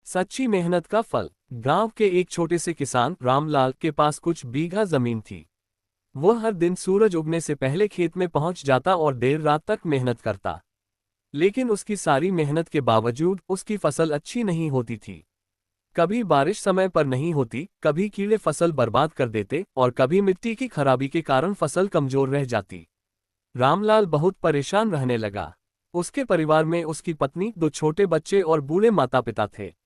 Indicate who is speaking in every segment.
Speaker 1: सच्ची मेहनत का फल। गांव के एक छोटे से किसान रामलाल के पास कुछ बीघा जमीन थी। वो हर दिन सूरज उगने से पहले खेत में पहुंच जाता और देर रात तक मेहनत करता। लेकिन उसकी सारी मेहनत के बावजूद उसकी फसल अच्छी नहीं होती थी। कभी बारिश समय पर नहीं होती, कभी कीड़े फसल बर्बाद कर देते और कभी मिट्टी की खराबी के कारण फसल कमजोर रह जाती। रामलाल बहुत परेशान रहने लगा। उसके परिवार में उसकी पत्नी, दो छोटे बच्चे और बूढ़े माता पिता थे।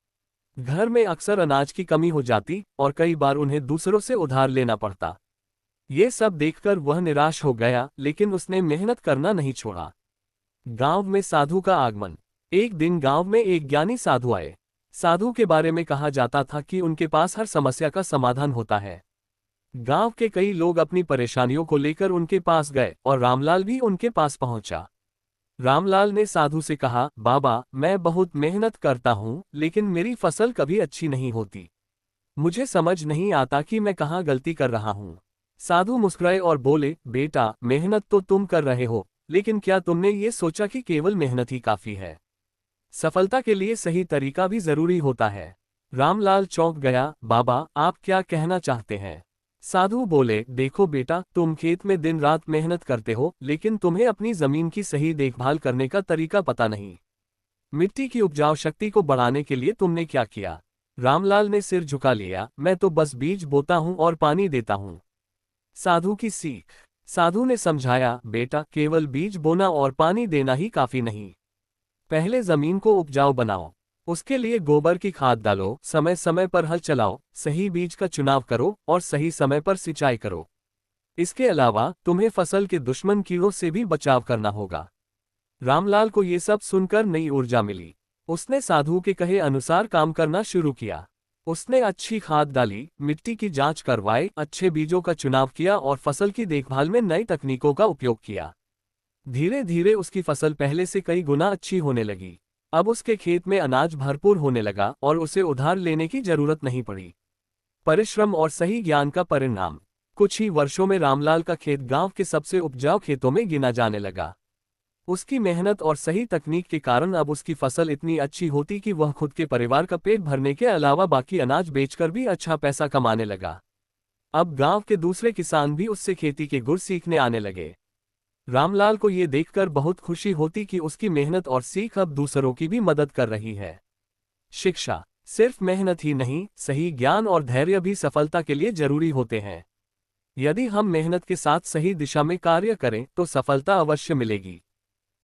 Speaker 1: घर में अक्सर अनाज की कमी हो जाती और कई बार उन्हें दूसरों से उधार लेना पड़ता। ये सब देखकर वह निराश हो गया, लेकिन उसने मेहनत करना नहीं छोड़ा। गांव में साधु का आगमन। एक दिन गांव में एक ज्ञानी साधु आए। साधु के बारे में कहा जाता था कि उनके पास हर समस्या का समाधान होता है। गांव के कई लोग अपनी परेशानियों को लेकर उनके पास गए और रामलाल भी उनके पास पहुंचा। रामलाल ने साधु से कहा, बाबा, मैं बहुत मेहनत करता हूं, लेकिन मेरी फसल कभी अच्छी नहीं होती। मुझे समझ नहीं आता कि मैं कहाँ गलती कर रहा हूं। साधु मुस्कुराए और बोले, बेटा, मेहनत तो तुम कर रहे हो, लेकिन क्या तुमने ये सोचा कि केवल मेहनत ही काफी है? सफलता के लिए सही तरीका भी जरूरी होता है। रामलाल चौंक गया। बाबा, आप क्या कहना चाहते हैं? साधु बोले, देखो बेटा, तुम खेत में दिन रात मेहनत करते हो, लेकिन तुम्हें अपनी जमीन की सही देखभाल करने का तरीका पता नहीं। मिट्टी की उपजाऊ शक्ति को बढ़ाने के लिए तुमने क्या किया? रामलाल ने सिर झुका लिया। मैं तो बस बीज बोता हूं और पानी देता हूं। साधु की सीख। साधु ने समझाया, बेटा, केवल बीज बोना और पानी देना ही काफी नहीं। पहले जमीन को उपजाऊ बनाओ। उसके लिए गोबर की खाद डालो, समय समय पर हल चलाओ, सही बीज का चुनाव करो और सही समय पर सिंचाई करो। इसके अलावा तुम्हें फसल के दुश्मन कीड़ों से भी बचाव करना होगा। रामलाल को ये सब सुनकर नई ऊर्जा मिली। उसने साधु के कहे अनुसार काम करना शुरू किया। उसने अच्छी खाद डाली, मिट्टी की जांच करवाई, अच्छे बीजों का चुनाव किया और फसल की देखभाल में नई तकनीकों का उपयोग किया। धीरे धीरे उसकी फसल पहले से कई गुना अच्छी होने लगी। अब उसके खेत में अनाज भरपूर होने लगा और उसे उधार लेने की जरूरत नहीं पड़ी। परिश्रम और सही ज्ञान का परिणाम। कुछ ही वर्षों में रामलाल का खेत गांव के सबसे उपजाऊ खेतों में गिना जाने लगा। उसकी मेहनत और सही तकनीक के कारण अब उसकी फसल इतनी अच्छी होती कि वह खुद के परिवार का पेट भरने के अलावा बाकी अनाज बेचकर भी अच्छा पैसा कमाने लगा। अब गांव के दूसरे किसान भी उससे खेती के गुर सीखने आने लगे। रामलाल को ये देखकर बहुत खुशी होती कि उसकी मेहनत और सीख अब दूसरों की भी मदद कर रही है। शिक्षा। सिर्फ मेहनत ही नहीं, सही ज्ञान और धैर्य भी सफलता के लिए जरूरी होते हैं। यदि हम मेहनत के साथ सही दिशा में कार्य करें तो सफलता अवश्य मिलेगी।